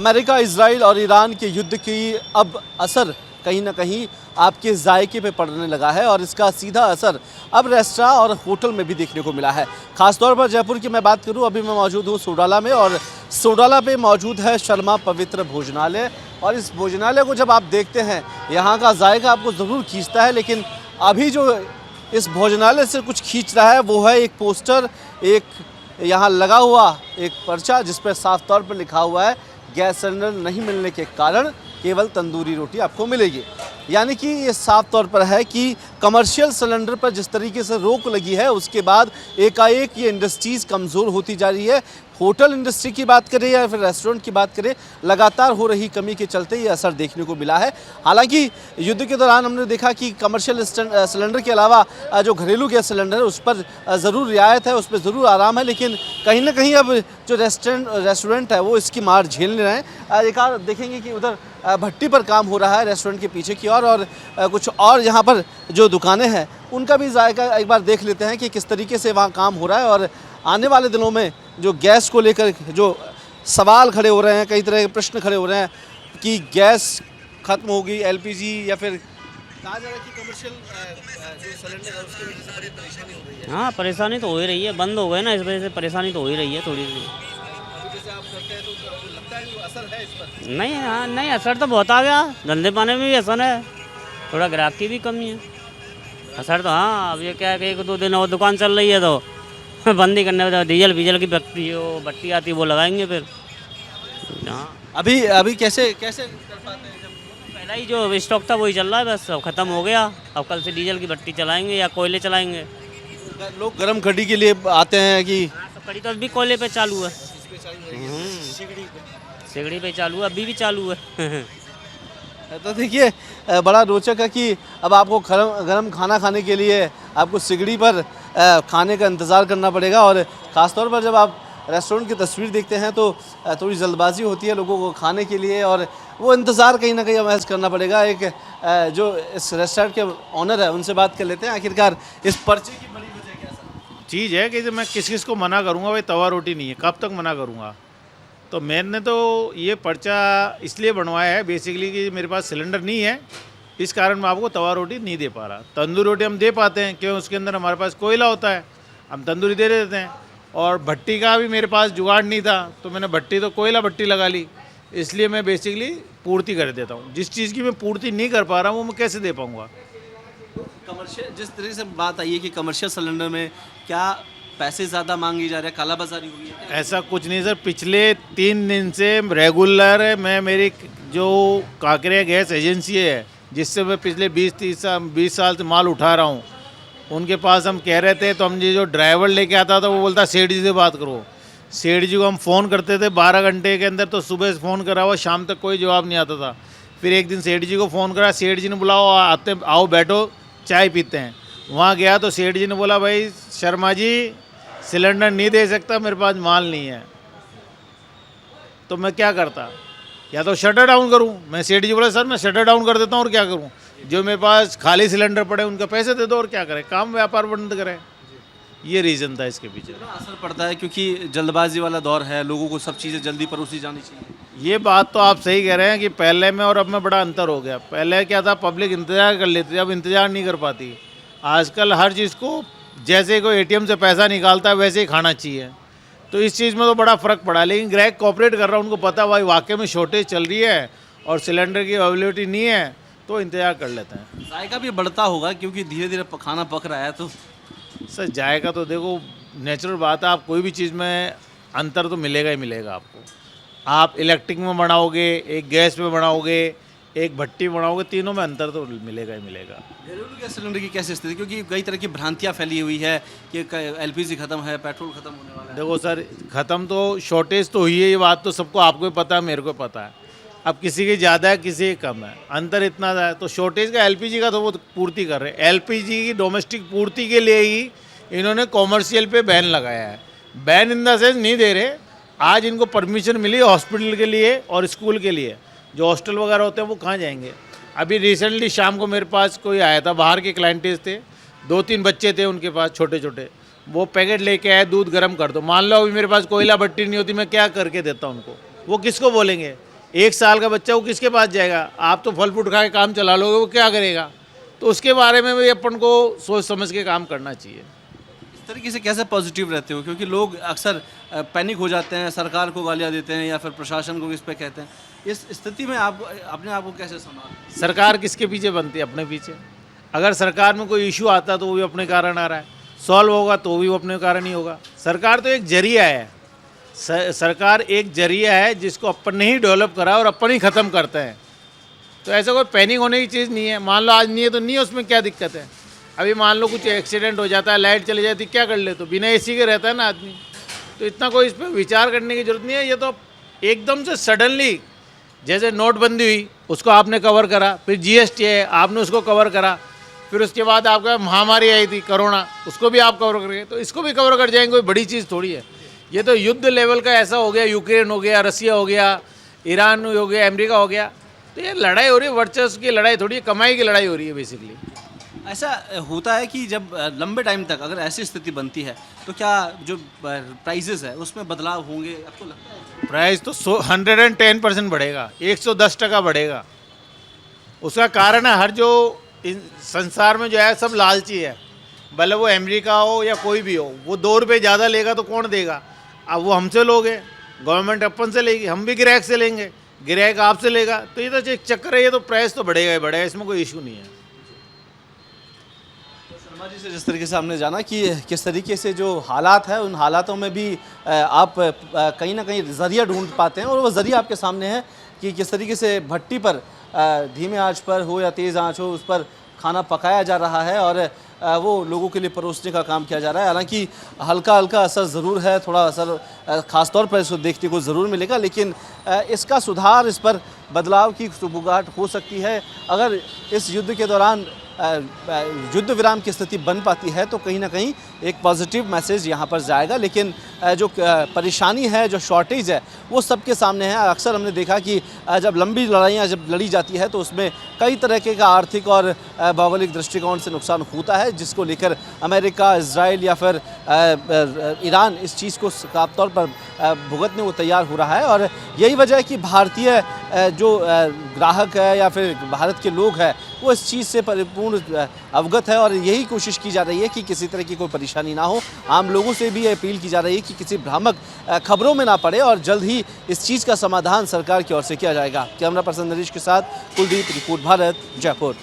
America, Israel और Iran के युद्ध की अब असर कहीं ना कहीं आपके जायके पे पड़ने लगा है और इसका सीधा असर अब रेस्टोरेंट और होटल में भी देखने को मिला है। खासतौर पर जयपुर की मैं बात करूं, अभी मैं मौजूद हूं सोडाला में और सोडाला पे मौजूद है शर्मा पवित्र भोजनालय। और इस भोजनालय को जब आप देखते हैं, यहाँ का जायका आपको ज़रूर खींचता है, लेकिन अभी जो इस भोजनालय से कुछ खींच रहा है वो है एक पोस्टर, एक यहाँ लगा हुआ एक पर्चा जिस पर साफ तौर पर लिखा हुआ है गैस सिलेंडर नहीं मिलने के कारण केवल तंदूरी रोटी आपको मिलेगी। यानी कि ये साफ तौर पर है कि कमर्शियल सिलेंडर पर जिस तरीके से रोक लगी है उसके बाद एकाएक ये इंडस्ट्रीज़ कमज़ोर होती जा रही है। होटल इंडस्ट्री की बात करें या फिर रेस्टोरेंट की बात करें, लगातार हो रही कमी के चलते ये असर देखने को मिला है। हालांकि युद्ध के दौरान हमने देखा कि कमर्शियल सिलेंडर के अलावा जो घरेलू गैस सिलेंडर है उस पर ज़रूर रियायत है, उस पर ज़रूर आराम है, लेकिन कहीं ना कहीं अब जो रेस्टोरेंट है वो इसकी मार झेल नहीं रहे हैं। एक बार देखेंगे कि उधर भट्टी पर काम हो रहा है रेस्टोरेंट के पीछे की ओर, और कुछ और यहाँ पर जो दुकानें हैं उनका भी जायका एक बार देख लेते हैं कि किस तरीके से वहाँ काम हो रहा है। और आने वाले दिनों में जो गैस को लेकर जो सवाल खड़े हो रहे हैं, कई तरह के प्रश्न खड़े हो रहे हैं कि गैस ख़त्म होगी, एलपीजी या फिर कहा जा रहा है कि कमर्शियल जो सिलेंडर है उसकी वजह से बड़ी परेशानी हो रही है। हाँ, परेशानी तो हो ही रही है, बंद हो गए ना, इस वजह से परेशानी तो हो ही रही है थोड़ी सी। जैसे आप करते हैं तो लगता है कि असर है इस पर? नहीं, हाँ नहीं, असर तो बहुत आ गया, धंधे पाने में भी असर है, थोड़ा ग्राहक की भी कमी है। असर तो हाँ, अब ये क्या है कि 1-2 दिन और दुकान चल रही है तो बंद ही करने में डीजल की भट्टी आती है वो लगाएंगे फिर। हाँ, अभी कैसे कैसे कर पाते हैं जब पहला ही जो स्टॉक था वही चल रहा है, बस अब ख़त्म हो गया। अब कल से डीजल की भट्टी चलाएंगे या कोयले चलाएंगे। लोग गर्म कड़ी के लिए आते हैं कि हाँ, तो कड़ी तो अभी कोयले पे चालू है, सिगड़ी पे चालू है, अभी भी चालू है। तो देखिए बड़ा रोचक है कि अब आपको गरम खाना खाने के लिए आपको सिगड़ी पर खाने का इंतज़ार करना पड़ेगा। और ख़ासतौर पर जब आप रेस्टोरेंट की तस्वीर देखते हैं तो थोड़ी जल्दबाजी होती है लोगों को खाने के लिए, और वो इंतज़ार कहीं ना कहीं महसूस करना पड़ेगा। एक जो इस रेस्टोरेंट के ऑनर है उनसे बात कर लेते हैं, आखिरकार इस पर्चे की बड़ी वजह क्या है? चीज़ है कि जब मैं किस को मना करूँगा, भाई तवा रोटी नहीं है, कब तक मना करूँगा। तो मैंने तो ये पर्चा इसलिए बनवाया है बेसिकली कि मेरे पास सिलेंडर नहीं है, इस कारण मैं आपको तवा रोटी नहीं दे पा रहा। तंदूरी रोटी हम दे पाते हैं क्यों, उसके अंदर हमारे पास कोयला होता है, हम तंदूरी दे देते हैं। और भट्टी का भी मेरे पास जुगाड़ नहीं था तो मैंने भट्टी तो कोयला भट्टी लगा ली, इसलिए मैं बेसिकली पूर्ति कर देता हूँ। जिस चीज़ की मैं पूर्ति नहीं कर पा रहा हूँ वो मैं कैसे दे पाऊँगा। कमर्शियल जिस तरीके से बात आई है कि कमर्शियल सिलेंडर में क्या पैसे ज़्यादा मांगी जा रहे हैं, कालाबाजारी हुई है? ऐसा कुछ नहीं सर, पिछले 3 दिन से रेगुलर मैं मेरी जो काकरिया गैस एजेंसी है जिससे मैं पिछले 20 साल से माल उठा रहा हूँ, उनके पास हम कह रहे थे तो हम ये जो ड्राइवर लेके आता था वो बोलता सेठ जी से बात करो। सेठ जी को हम फ़ोन करते थे 12 घंटे के अंदर, तो सुबह से फ़ोन करा हुआ शाम तक कोई जवाब नहीं आता था। फिर एक दिन सेठ जी को फ़ोन करा, सेठ जी ने बुलाओ, आते आओ बैठो चाय पीते हैं। वहाँ गया तो सेठ जी ने बोला भाई शर्मा जी सिलेंडर नहीं दे सकता, मेरे पास माल नहीं है। तो मैं क्या करता, या तो शटर डाउन करूं। मैं सेठ जी बोला सर मैं शटर डाउन कर देता हूं और क्या करूं, जो मेरे पास खाली सिलेंडर पड़े उनका पैसे दे दो और क्या करें, काम व्यापार बंद करें। ये रीज़न था इसके पीछे। असर पड़ता है क्योंकि जल्दबाजी वाला दौर है, लोगों को सब चीज़ें जल्दी परोसी जानी चाहिए। ये बात तो आप सही कह रहे हैं कि पहले में और अब में बड़ा अंतर हो गया। पहले क्या था, पब्लिक इंतज़ार कर लेती थी, अब इंतज़ार नहीं कर पाती। आजकल हर चीज़ को जैसे कोई एटीएम से पैसा निकालता है वैसे ही खाना चाहिए, तो इस चीज़ में तो बड़ा फ़र्क पड़ा। लेकिन ग्राहक कोऑपरेट कर रहा है, उनको पता भाई वाकई में शॉर्टेज चल रही है और सिलेंडर की अवेलेबिलिटी नहीं है, तो इंतज़ार कर लेते हैं। जायका भी बढ़ता होगा क्योंकि धीरे धीरे खाना पक रहा है। तो सर जायका तो देखो नेचुरल बात है, आप कोई भी चीज़ में अंतर तो मिलेगा ही मिलेगा आपको। आप इलेक्ट्रिक में बनाओगे, एक गैस में बनाओगे, एक भट्टी बनाओगे, तीनों में अंतर तो मिलेगा ही मिलेगा। घरेलू गैस सिलेंडर की कैसी स्थिति, क्योंकि कई तरह की भ्रांतियाँ फैली हुई है कि एलपीजी खत्म है, पेट्रोल खत्म होने वाला है। देखो सर, ख़त्म तो शॉर्टेज तो हुई है, ये बात तो सबको, आपको भी पता है, मेरे को पता है। अब किसी की ज़्यादा है, किसी की कम है, अंतर इतना है। तो शॉर्टेज का एलपीजी का तो वो पूर्ति कर रहे हैं। एलपीजी की डोमेस्टिक पूर्ति के लिए ही इन्होंने कॉमर्शियल पे बैन लगाया है। बैन इन द सेंस नहीं दे रहे, आज इनको परमिशन मिली हॉस्पिटल के लिए और स्कूल के लिए। जो हॉस्टल वगैरह होते हैं वो कहाँ जाएंगे। अभी रिसेंटली शाम को मेरे पास कोई आया था, बाहर के क्लाइंटेज थे, 2-3 बच्चे थे उनके पास छोटे छोटे, वो पैकेट लेके आए दूध गर्म कर दो। मान लो अभी मेरे पास कोयला भट्टी नहीं होती, मैं क्या करके देता उनको, वो किसको बोलेंगे 1 साल का बच्चा वो किसके पास जाएगा? आप तो फल फ्रूट खा के काम चला लोगे, वो क्या करेगा? तो उसके बारे में भी अपन को सोच समझ के काम करना चाहिए। इस तरीके से कैसे पॉजिटिव रहते हो, क्योंकि लोग अक्सर पैनिक हो जाते हैं, सरकार को गालियाँ देते हैं या फिर प्रशासन को इस पे कहते हैं। इस स्थिति में आप अपने आप को कैसे संभालते सरकार किसके पीछे बनती है? अपने पीछे। अगर सरकार में कोई इशू आता तो वो भी अपने कारण आ रहा है, सॉल्व होगा तो भी वो अपने कारण ही होगा। सरकार तो एक जरिया है, सरकार एक जरिया है जिसको अपन ने ही डेवलप करा और अपन ही ख़त्म करते हैं। तो ऐसा कोई पैनिक होने की चीज़ नहीं है। मान लो आज नहीं है तो नहीं है, उसमें क्या दिक्कत है? अभी मान लो कुछ एक्सीडेंट हो जाता है, लाइट चली जाती, क्या कर ले? तो बिना एसी के रहता है ना आदमी। तो इतना कोई इस पर विचार करने की जरूरत नहीं है। ये तो एकदम से सडनली, जैसे नोटबंदी हुई उसको आपने कवर करा, फिर जीएसटी है आपने उसको कवर करा, फिर उसके बाद आपका महामारी आई थी कोरोना, उसको भी आप कवर कर गए, तो इसको भी कवर कर जाएंगे। कोई बड़ी चीज़ थोड़ी है। ये तो युद्ध लेवल का ऐसा हो गया, यूक्रेन हो गया, रसिया हो गया, ईरान हो गया, अमेरिका हो गया। तो ये लड़ाई हो रही है, वर्चस्व की लड़ाई थोड़ी है, कमाई की लड़ाई हो रही है बेसिकली। ऐसा होता है कि जब लंबे टाइम तक अगर ऐसी स्थिति बनती है तो क्या जो प्राइजेस है उसमें बदलाव होंगे, आपको लगता है? प्राइस तो 110% बढ़ेगा, 110% बढ़ेगा। उसका कारण है हर जो संसार में जो है सब लालची है, भले वो अमेरिका हो या कोई भी हो। वो 2 रुपये ज़्यादा लेगा तो कौन देगा? अब वो हमसे लोगे, गवर्नमेंट अपन से लेगी, हम भी ग्राहक से लेंगे, ग्राहक आपसे लेगा। तो ये तो एक चक्कर है, ये तो प्राइस तो बढ़ेगा ही बढ़ेगा, इसमें कोई इशू नहीं है। शर्मा जी से जिस तरीके से हमने जाना कि किस तरीके से जो हालात है उन हालातों में भी आप कहीं ना कहीं ज़रिया ढूंढ पाते हैं, और वो ज़रिया आपके सामने है कि किस तरीके से भट्टी पर धीमे आंच पर हो या तेज़ आंच हो उस पर खाना पकाया जा रहा है और वो लोगों के लिए परोसने का काम किया जा रहा है। हालांकि हल्का हल्का असर ज़रूर है, थोड़ा असर ख़ास तौर पर इसको देखने को ज़रूर मिलेगा, लेकिन इसका सुधार, इस पर बदलाव की सुबुगाहट हो सकती है अगर इस युद्ध के दौरान युद्ध विराम की स्थिति बन पाती है तो कहीं ना कहीं एक पॉजिटिव मैसेज यहाँ पर जाएगा। लेकिन जो परेशानी है, जो शॉर्टेज है, वो सबके सामने है। अक्सर हमने देखा कि जब लंबी लड़ाइयाँ जब लड़ी जाती है तो उसमें कई तरह के का आर्थिक और भौगोलिक दृष्टिकोण से नुकसान होता है, जिसको लेकर अमेरिका, इजराइल या फिर ईरान इस चीज़ को साफ तौर पर भुगतने को तैयार हो रहा है। और यही वजह है कि भारतीय जो ग्राहक है या फिर भारत के लोग हैं वो इस चीज़ से परिपूर्ण अवगत है और यही कोशिश की जा रही है कि किसी तरह की कोई परेशानी ना हो। आम लोगों से भी अपील की जा रही है कि किसी भ्रामक खबरों में ना पड़े और जल्द ही इस चीज़ का समाधान सरकार की ओर से किया जाएगा। कैमरा पर्सन नरेश के साथ कुलदीप, रिपोर्ट भारत, जयपुर।